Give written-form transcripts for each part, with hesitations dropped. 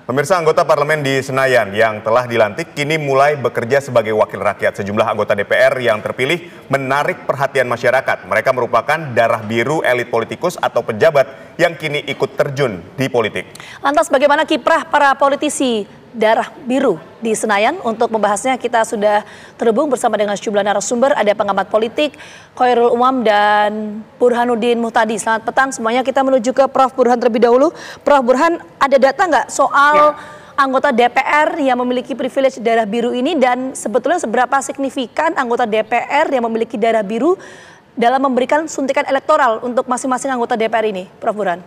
Pemirsa, anggota parlemen di Senayan yang telah dilantik kini mulai bekerja sebagai wakil rakyat. Sejumlah anggota DPR yang terpilih menarik perhatian masyarakat. Mereka merupakan darah biru elit politikus atau pejabat yang kini ikut terjun di politik. Lantas bagaimana kiprah para politisi darah biru di Senayan? Untuk membahasnya kita sudah terhubung bersama dengan sejumlah narasumber. Ada pengamat politik Khairul Umam dan Burhanuddin Muhtadi. Selamat petang semuanya. Kita menuju ke Prof. Burhan terlebih dahulu. Prof. Burhan, ada data nggak soal anggota DPR yang memiliki privilege darah biru ini, dan sebetulnya seberapa signifikan anggota DPR yang memiliki darah biru dalam memberikan suntikan elektoral untuk masing-masing anggota DPR ini, Prof. Burhan?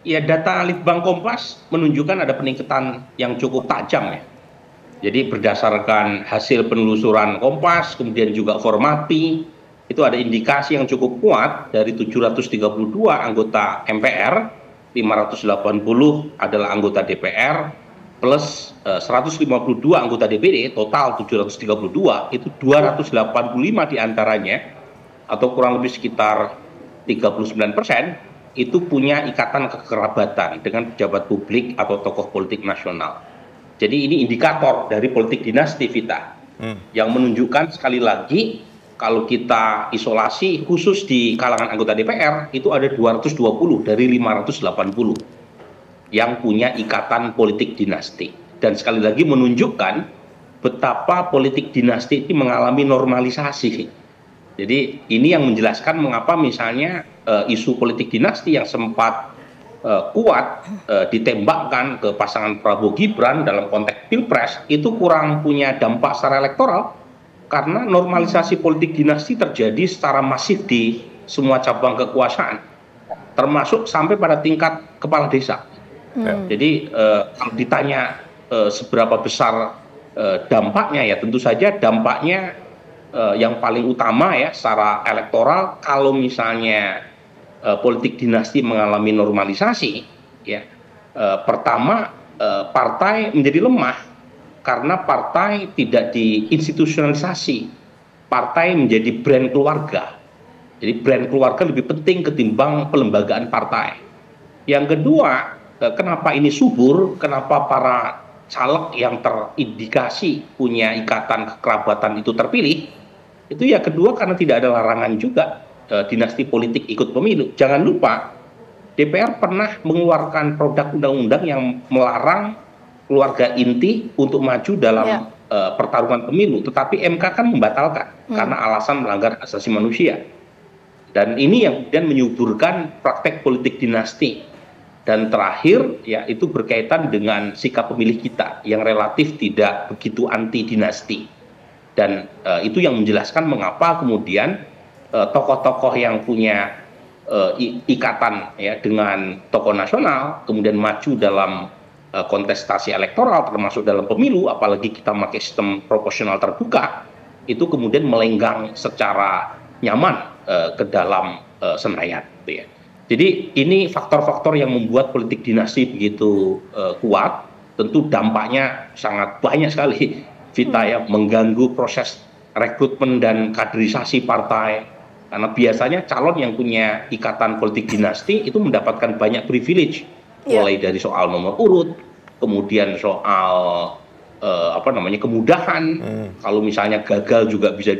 Ya, data Litbang Kompas menunjukkan ada peningkatan yang cukup tajam ya. Jadi berdasarkan hasil penelusuran Kompas, kemudian juga Formapi, itu ada indikasi yang cukup kuat dari 732 anggota MPR, 580 adalah anggota DPR, plus 152 anggota DPD, total 732, itu 285 diantaranya, atau kurang lebih sekitar 39%, itu punya ikatan kekerabatan dengan pejabat publik atau tokoh politik nasional. Jadi ini indikator dari politik dinasti, Vita, yang menunjukkan sekali lagi kalau kita isolasi khusus di kalangan anggota DPR itu ada 220 dari 580 yang punya ikatan politik dinasti. Dan sekali lagi menunjukkan betapa politik dinasti ini mengalami normalisasi. Jadi ini yang menjelaskan mengapa misalnya isu politik dinasti yang sempat kuat ditembakkan ke pasangan Prabowo Gibran dalam konteks Pilpres itu kurang punya dampak secara elektoral, karena normalisasi politik dinasti terjadi secara masif di semua cabang kekuasaan, termasuk sampai pada tingkat kepala desa. Jadi kalau ditanya seberapa besar dampaknya, ya tentu saja dampaknya yang paling utama ya secara elektoral, kalau misalnya politik dinasti mengalami normalisasi, ya pertama partai menjadi lemah karena partai tidak diinstitusionalisasi, partai menjadi brand keluarga. Jadi brand keluarga lebih penting ketimbang pelembagaan partai. Yang kedua, kenapa ini subur, kenapa para caleg yang terindikasi punya ikatan kekerabatan itu terpilih, itu ya kedua karena tidak ada larangan juga dinasti politik ikut pemilu. Jangan lupa DPR pernah mengeluarkan produk undang-undang yang melarang keluarga inti untuk maju dalam pertarungan pemilu, tetapi MK kan membatalkan karena alasan melanggar hak asasi manusia. Dan ini yang kemudian menyuburkan praktek politik dinasti. Dan terakhir ya itu berkaitan dengan sikap pemilih kita yang relatif tidak begitu anti dinasti. Dan itu yang menjelaskan mengapa kemudian tokoh-tokoh yang punya ikatan ya dengan tokoh nasional kemudian maju dalam kontestasi elektoral termasuk dalam pemilu, apalagi kita pakai sistem proporsional terbuka, itu kemudian melenggang secara nyaman ke dalam Senayan, gitu ya. Jadi ini faktor-faktor yang membuat politik dinasti begitu kuat. Tentu dampaknya sangat banyak sekali, Vita, ya, mengganggu proses rekrutmen dan kaderisasi partai. Karena biasanya calon yang punya ikatan politik dinasti itu mendapatkan banyak privilege, mulai dari soal nomor urut, kemudian soal kemudahan. Kalau misalnya gagal juga bisa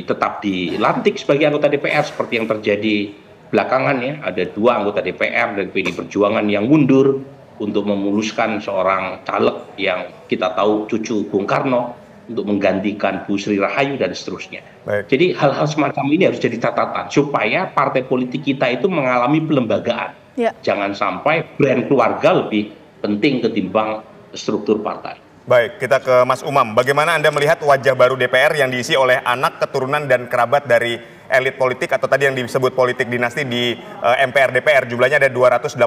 tetap dilantik sebagai anggota DPR, seperti yang terjadi belakangan ya. Ada 2 anggota DPR dari PD Perjuangan yang mundur untuk memuluskan seorang caleg yang kita tahu cucu Bung Karno untuk menggantikan Bu Sri Rahayu dan seterusnya. Baik. Jadi hal-hal semacam ini harus jadi catatan supaya partai politik kita itu mengalami pelembagaan. Jangan sampai brand keluarga lebih penting ketimbang struktur partai. Baik, kita ke Mas Umam. Bagaimana Anda melihat wajah baru DPR yang diisi oleh anak, keturunan, dan kerabat dari elit politik atau tadi yang disebut politik dinasti di MPR DPR? Jumlahnya ada 285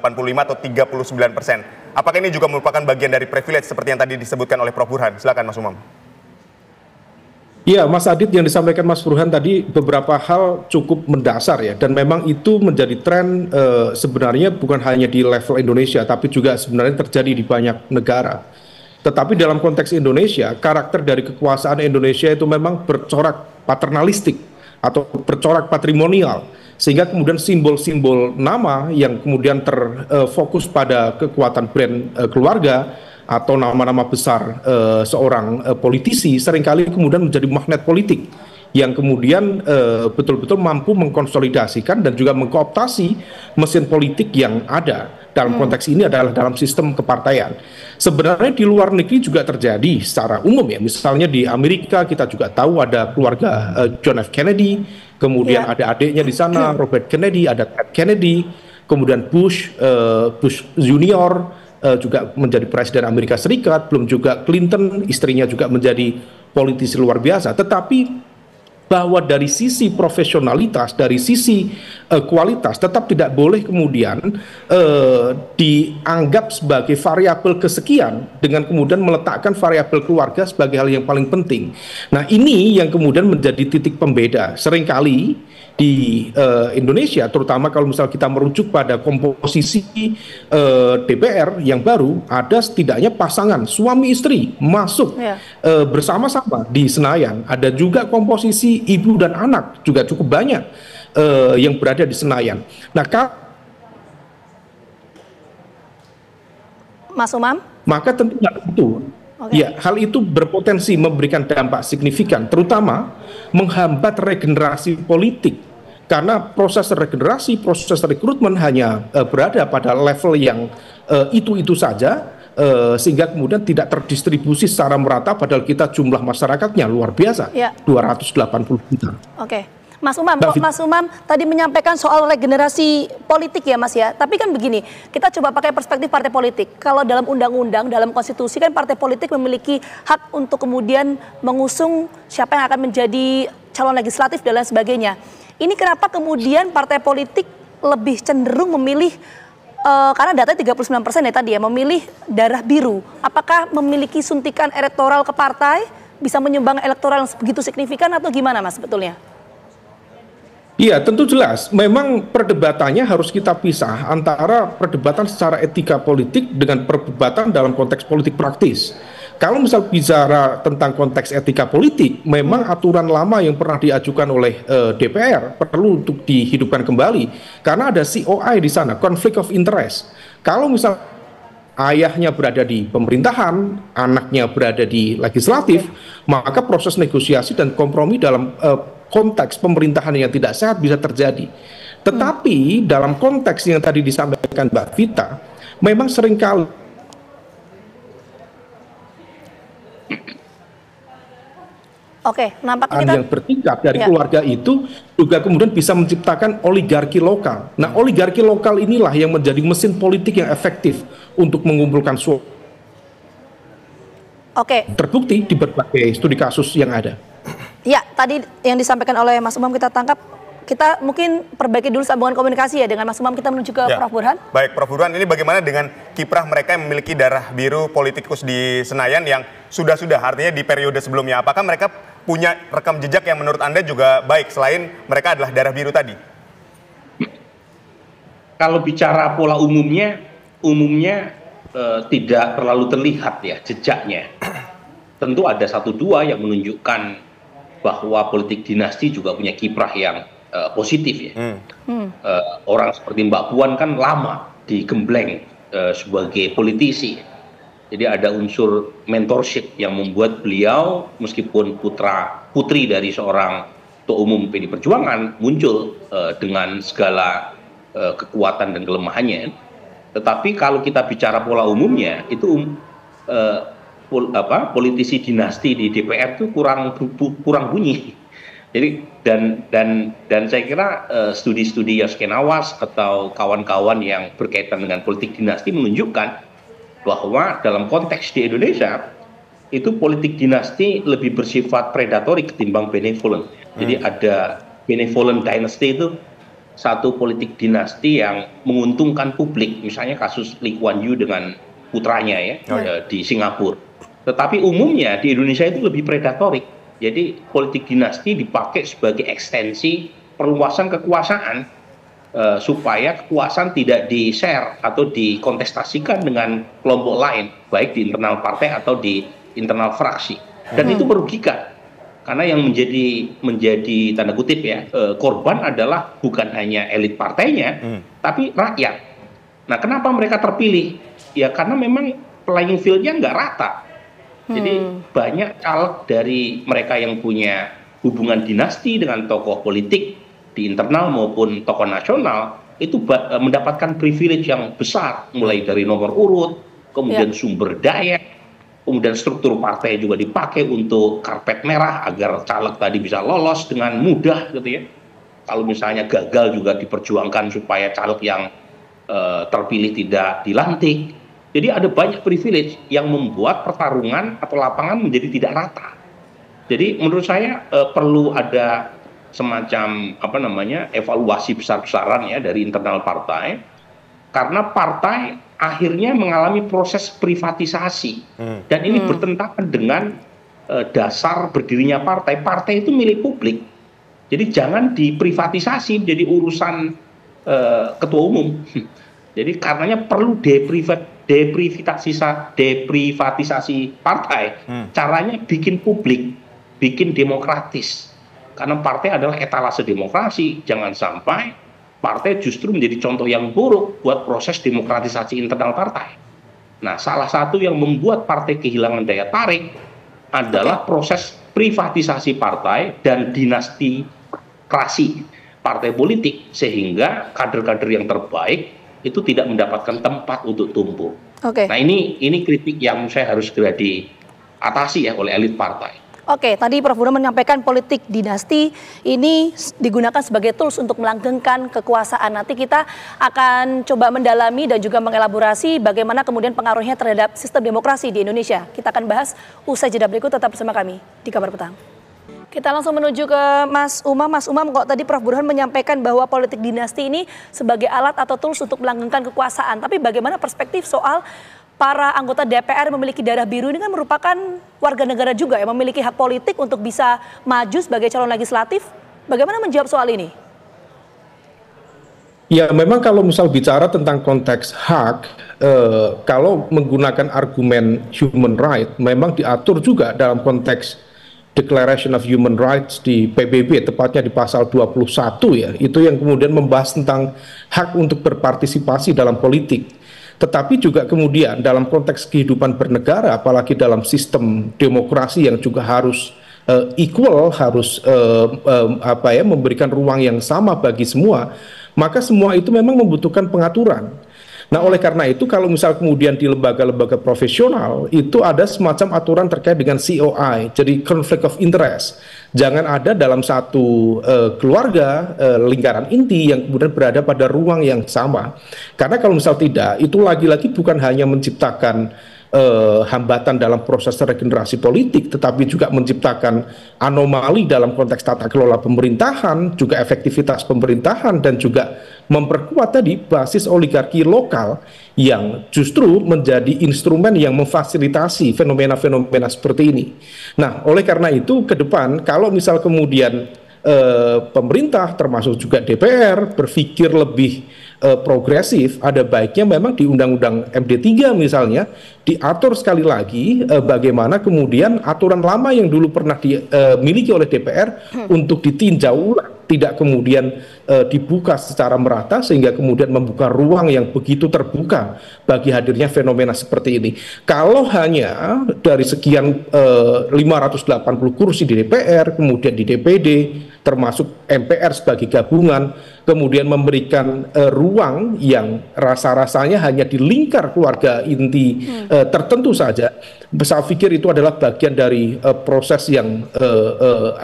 atau 39%. Apakah ini juga merupakan bagian dari privilege seperti yang tadi disebutkan oleh Prof. Burhan? Silakan Mas Umam. Iya, Mas Adit, yang disampaikan Mas Burhan tadi beberapa hal cukup mendasar ya, dan memang itu menjadi tren sebenarnya bukan hanya di level Indonesia, tapi juga sebenarnya terjadi di banyak negara. Tetapi dalam konteks Indonesia, karakter dari kekuasaan Indonesia itu memang bercorak paternalistik atau bercorak patrimonial, sehingga kemudian simbol-simbol nama yang kemudian terfokus pada kekuatan brand keluarga atau nama-nama besar seorang politisi seringkali kemudian menjadi magnet politik yang kemudian betul-betul mampu mengkonsolidasikan dan juga mengkooptasi mesin politik yang ada. Dalam konteks ini adalah dalam sistem kepartaian. Sebenarnya di luar negeri juga terjadi secara umum ya. Misalnya di Amerika kita juga tahu ada keluarga John F. Kennedy, kemudian ada adiknya di sana Robert Kennedy, ada Ted Kennedy, kemudian Bush Junior juga menjadi presiden Amerika Serikat, belum juga Clinton, istrinya juga menjadi politisi luar biasa. Tetapi bahwa dari sisi profesionalitas, dari sisi kualitas tetap tidak boleh kemudian dianggap sebagai variabel kesekian dengan kemudian meletakkan variabel keluarga sebagai hal yang paling penting. Nah, ini yang kemudian menjadi titik pembeda. Seringkali di Indonesia, terutama kalau misal kita merujuk pada komposisi DPR yang baru, ada setidaknya pasangan suami istri masuk bersama-sama di Senayan. Ada juga komposisi ibu dan anak juga cukup banyak yang berada di Senayan. Nah, Mas Umam? Maka tentu itu. Ya, hal itu berpotensi memberikan dampak signifikan, terutama menghambat regenerasi politik. Karena proses regenerasi, proses rekrutmen hanya berada pada level yang itu-itu saja, sehingga kemudian tidak terdistribusi secara merata, padahal kita jumlah masyarakatnya luar biasa, 280 juta. Oke. Mas Umam, Mas Umam tadi menyampaikan soal regenerasi politik ya Mas ya. Tapi kan begini, kita coba pakai perspektif partai politik. Kalau dalam undang-undang, dalam konstitusi kan partai politik memiliki hak untuk kemudian mengusung siapa yang akan menjadi calon legislatif dan lain sebagainya. Ini kenapa kemudian partai politik lebih cenderung memilih, karena datanya 39% ya tadi ya, memilih darah biru. Apakah memiliki suntikan elektoral ke partai, bisa menyumbang elektoral yang begitu signifikan atau gimana Mas sebetulnya? Iya, tentu jelas. Memang perdebatannya harus kita pisah antara perdebatan secara etika politik dengan perdebatan dalam konteks politik praktis. Kalau misal bicara tentang konteks etika politik, memang aturan lama yang pernah diajukan oleh DPR perlu untuk dihidupkan kembali. Karena ada COI di sana, conflict of interest. Kalau misal ayahnya berada di pemerintahan, anaknya berada di legislatif, maka proses negosiasi dan kompromi dalam konteks pemerintahan yang tidak sehat bisa terjadi. Tetapi dalam konteks yang tadi disampaikan Mbak Vita, memang seringkali nampaknya yang bertingkat dari keluarga itu juga kemudian bisa menciptakan oligarki lokal. Nah, oligarki lokal inilah yang menjadi mesin politik yang efektif untuk mengumpulkan suara. Terbukti di berbagai studi kasus yang ada. Ya, tadi yang disampaikan oleh Mas Umam kita tangkap. Kita mungkin perbaiki dulu sambungan komunikasi ya dengan Mas Umam, kita menuju ke Prof. Burhan. Baik, Prof. Burhan, ini bagaimana dengan kiprah mereka yang memiliki darah biru politikus di Senayan yang sudah-sudah, artinya di periode sebelumnya. Apakah mereka punya rekam jejak yang menurut Anda juga baik selain mereka adalah darah biru tadi? Kalau bicara pola umumnya tidak terlalu terlihat ya jejaknya. Tentu ada satu dua yang menunjukkan bahwa politik dinasti juga punya kiprah yang positif ya. Orang seperti Mbak Puan kan lama digembleng sebagai politisi. Jadi ada unsur mentorship yang membuat beliau meskipun putri dari seorang ketua umum PD Perjuangan muncul dengan segala kekuatan dan kelemahannya. Tetapi kalau kita bicara pola umumnya itu politisi dinasti di DPR itu kurang bunyi. Jadi dan saya kira studi-studi Yaskin Awas atau kawan-kawan yang berkaitan dengan politik dinasti menunjukkan bahwa dalam konteks di Indonesia itu politik dinasti lebih bersifat predatory ketimbang benevolent. Jadi ada benevolent dynasty itu satu politik dinasti yang menguntungkan publik, misalnya kasus Lee Kuan Yew dengan putranya ya di Singapura. Tetapi umumnya di Indonesia itu lebih predatorik. Jadi politik dinasti dipakai sebagai ekstensi perluasan kekuasaan supaya kekuasaan tidak di-share atau dikontestasikan dengan kelompok lain, baik di internal partai atau di internal fraksi. Dan itu merugikan. Karena yang menjadi tanda kutip ya, korban adalah bukan hanya elit partainya, tapi rakyat. Nah, kenapa mereka terpilih? Ya karena memang playing field-nya nggak rata. Jadi banyak caleg dari mereka yang punya hubungan dinasti dengan tokoh politik di internal maupun tokoh nasional itu mendapatkan privilege yang besar, mulai dari nomor urut, kemudian sumber daya, kemudian struktur partai juga dipakai untuk karpet merah agar caleg tadi bisa lolos dengan mudah gitu ya. Kalau misalnya gagal juga diperjuangkan supaya caleg yang terpilih tidak dilantik. Jadi ada banyak privilege yang membuat pertarungan atau lapangan menjadi tidak rata. Jadi menurut saya perlu ada semacam evaluasi besar-besaran ya dari internal partai, karena partai akhirnya mengalami proses privatisasi dan ini bertentangan dengan dasar berdirinya partai. Partai itu milik publik, jadi jangan diprivatisasi menjadi urusan ketua umum. Jadi karenanya perlu deprivatisasi partai. Caranya bikin publik, bikin demokratis. Karena partai adalah etalase demokrasi. Jangan sampai partai justru menjadi contoh yang buruk buat proses demokratisasi internal partai. Nah, salah satu yang membuat partai kehilangan daya tarik adalah proses privatisasi partai dan dinasti-krasi partai politik, sehingga kader-kader yang terbaik itu tidak mendapatkan tempat untuk tumbuh. Nah, ini kritik yang saya harus segera diatasi ya oleh elit partai. Tadi Prof. Burhan menyampaikan politik dinasti ini digunakan sebagai tools untuk melanggengkan kekuasaan. Nanti kita akan coba mendalami dan juga mengelaborasi bagaimana kemudian pengaruhnya terhadap sistem demokrasi di Indonesia. Kita akan bahas usai jeda berikut, tetap bersama kami di Kabar Petang. Kita langsung menuju ke Mas Umam. Mas Umam, kok tadi Prof. Burhan menyampaikan bahwa politik dinasti ini sebagai alat atau tools untuk melanggengkan kekuasaan. Tapi bagaimana perspektif soal para anggota DPR memiliki darah biru ini kan merupakan warga negara juga ya, memiliki hak politik untuk bisa maju sebagai calon legislatif. Bagaimana menjawab soal ini? Ya, memang kalau misal bicara tentang konteks hak, kalau menggunakan argumen human right, memang diatur juga dalam konteks Declaration of Human Rights di PBB, tepatnya di pasal 21 ya, itu yang kemudian membahas tentang hak untuk berpartisipasi dalam politik. Tetapi juga kemudian dalam konteks kehidupan bernegara, apalagi dalam sistem demokrasi yang juga harus equal, harus memberikan ruang yang sama bagi semua, maka semua itu memang membutuhkan pengaturan. Nah, oleh karena itu kalau misal kemudian di lembaga-lembaga profesional itu ada semacam aturan terkait dengan COI, jadi conflict of interest. Jangan ada dalam satu keluarga lingkaran inti yang kemudian berada pada ruang yang sama. Karena kalau misal tidak, itu lagi-lagi bukan hanya menciptakan hambatan dalam proses regenerasi politik, tetapi juga menciptakan anomali dalam konteks tata kelola pemerintahan, juga efektivitas pemerintahan, dan juga memperkuat tadi basis oligarki lokal yang justru menjadi instrumen yang memfasilitasi fenomena-fenomena seperti ini. Nah, oleh karena itu ke depan kalau misal kemudian pemerintah termasuk juga DPR berpikir lebih progresif, ada baiknya memang di Undang-Undang MD3 misalnya diatur sekali lagi bagaimana kemudian aturan lama yang dulu pernah dimiliki oleh DPR untuk ditinjau ulang, tidak kemudian dibuka secara merata sehingga kemudian membuka ruang yang begitu terbuka bagi hadirnya fenomena seperti ini. Kalau hanya dari sekian 580 kursi di DPR, kemudian di DPD, termasuk MPR sebagai gabungan, kemudian memberikan ruang yang rasa-rasanya hanya di lingkar keluarga inti tertentu saja, saya pikir itu adalah bagian dari proses yang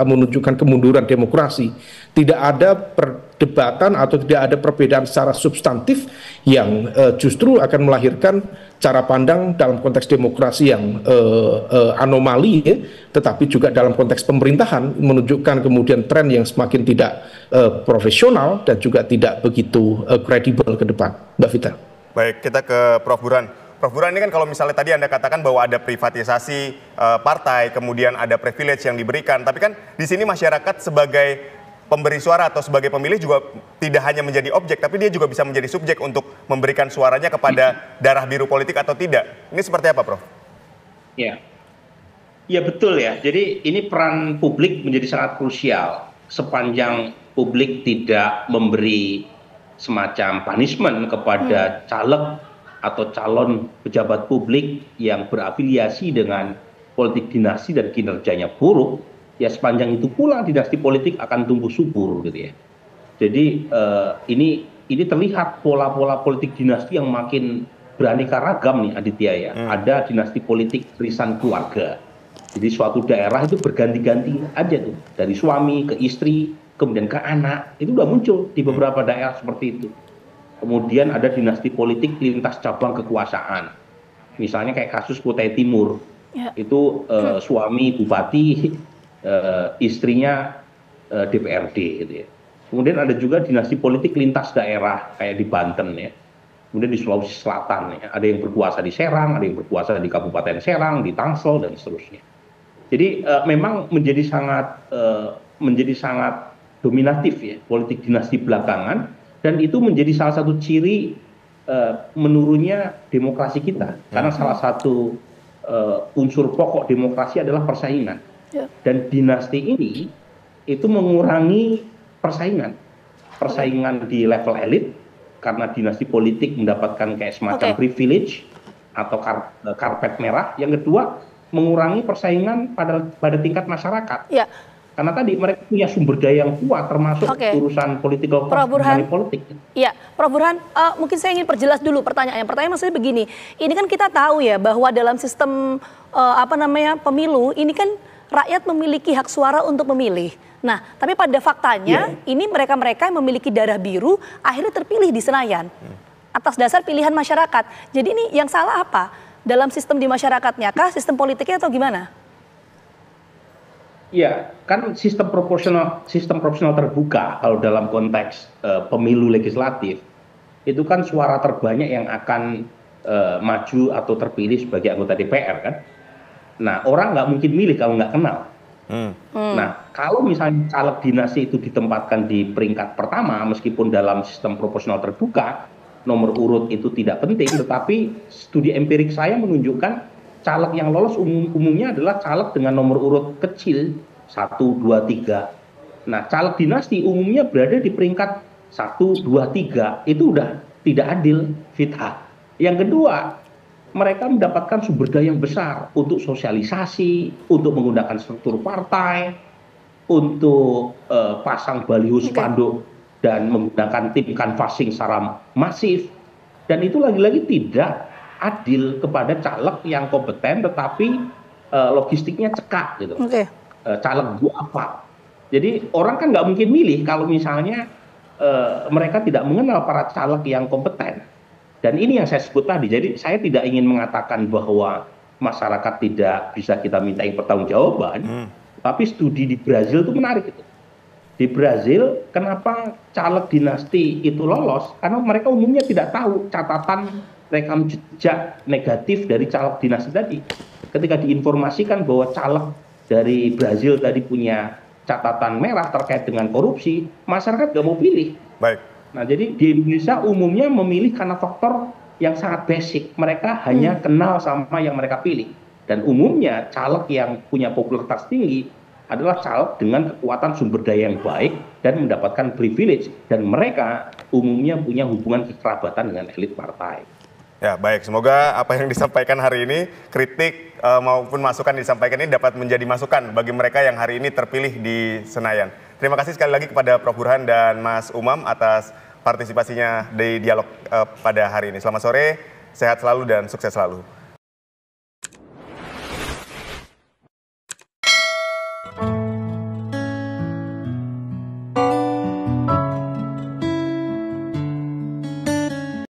menunjukkan kemunduran demokrasi. Tidak ada perdebatan atau tidak ada perbedaan secara substantif yang justru akan melahirkan cara pandang dalam konteks demokrasi yang anomali, tetapi juga dalam konteks pemerintahan menunjukkan kemudian tren yang semakin tidak profesional dan juga tidak begitu kredibel ke depan. Mbak Vita. Baik, kita ke Prof. Burhan. Prof. Burhan, ini kan kalau misalnya tadi Anda katakan bahwa ada privatisasi partai, kemudian ada privilege yang diberikan, tapi kan di sini masyarakat sebagai pemberi suara atau sebagai pemilih juga tidak hanya menjadi objek, tapi dia juga bisa menjadi subjek untuk memberikan suaranya kepada darah biru politik atau tidak. Ini seperti apa, Prof? Ya, Ya betul ya. Jadi ini peran publik menjadi sangat krusial. Sepanjang publik tidak memberi semacam punishment kepada caleg atau calon pejabat publik yang berafiliasi dengan politik dinasti dan kinerjanya buruk, ya sepanjang itu pula dinasti politik akan tumbuh subur gitu ya. Jadi ini terlihat pola-pola politik dinasti yang makin beraneka ragam nih Aditya ya. Ada dinasti politik warisan keluarga. Jadi suatu daerah itu berganti-ganti aja tuh, dari suami ke istri, kemudian ke anak, itu udah muncul di beberapa daerah seperti itu. Kemudian ada dinasti politik lintas cabang kekuasaan. Misalnya kayak kasus Kutai Timur, itu suami bupati, istrinya DPRD gitu ya. Kemudian ada juga dinasti politik lintas daerah kayak di Banten ya. Kemudian di Sulawesi Selatan ya, ada yang berkuasa di Serang, ada yang berkuasa di Kabupaten Serang, di Tangsel dan seterusnya. Jadi memang menjadi sangat dominatif ya politik dinasti belakangan, dan itu menjadi salah satu ciri menurunnya demokrasi kita, karena salah satu unsur pokok demokrasi adalah persaingan, dan dinasti ini itu mengurangi persaingan di level elit, karena dinasti politik mendapatkan kayak semacam privilege atau karpet merah. Yang kedua, mengurangi persaingan pada tingkat masyarakat. Ya. Karena tadi mereka punya sumber daya yang kuat, termasuk urusan politik. Iya, Prof. Burhan, mungkin saya ingin perjelas dulu pertanyaan. Pertanyaan maksudnya begini, ini kan kita tahu ya bahwa dalam sistem pemilu ini kan rakyat memiliki hak suara untuk memilih. Nah, tapi pada faktanya ini mereka-mereka yang memiliki darah biru akhirnya terpilih di Senayan atas dasar pilihan masyarakat. Jadi ini yang salah apa? Dalam sistem di masyarakatnya kah, sistem politiknya atau gimana? Ya, kan sistem proporsional terbuka kalau dalam konteks pemilu legislatif, itu kan suara terbanyak yang akan maju atau terpilih sebagai anggota DPR kan. Nah, orang nggak mungkin milih kalau nggak kenal. Nah, kalau misalnya caleg dinasti itu ditempatkan di peringkat pertama, meskipun dalam sistem proporsional terbuka, nomor urut itu tidak penting, tetapi studi empirik saya menunjukkan caleg yang lolos umumnya adalah caleg dengan nomor urut kecil 1, 2, 3. Nah, caleg dinasti umumnya berada di peringkat 1, 2, 3. Itu udah tidak adil, fitnah. Yang kedua, mereka mendapatkan sumber daya yang besar untuk sosialisasi, untuk menggunakan struktur partai, untuk pasang baliho spanduk dan menggunakan tim canvassing secara masif. Dan itu lagi-lagi tidak adil kepada caleg yang kompeten tetapi logistiknya cekak gitu. Caleg gua apa? Jadi orang kan nggak mungkin milih kalau misalnya mereka tidak mengenal para caleg yang kompeten. Dan ini yang saya sebut tadi. Jadi saya tidak ingin mengatakan bahwa masyarakat tidak bisa kita mintai pertanggungjawaban, tapi studi di Brazil itu menarik itu. Di Brazil, kenapa caleg dinasti itu lolos? Karena mereka umumnya tidak tahu catatan rekam jejak negatif dari caleg dinasti tadi. Ketika diinformasikan bahwa caleg dari Brazil tadi punya catatan merah terkait dengan korupsi, masyarakat nggak mau pilih. Baik. Nah, jadi di Indonesia umumnya memilih karena faktor yang sangat basic. Mereka hanya kenal sama yang mereka pilih. Dan umumnya caleg yang punya popularitas tinggi adalah caleg dengan kekuatan sumber daya yang baik dan mendapatkan privilege, dan mereka umumnya punya hubungan kekerabatan dengan elit partai. Ya, baik. Semoga apa yang disampaikan hari ini, kritik maupun masukan disampaikan ini dapat menjadi masukan bagi mereka yang hari ini terpilih di Senayan. Terima kasih sekali lagi kepada Prof. Burhan dan Mas Umam atas partisipasinya di dialog pada hari ini. Selamat sore, sehat selalu dan sukses selalu.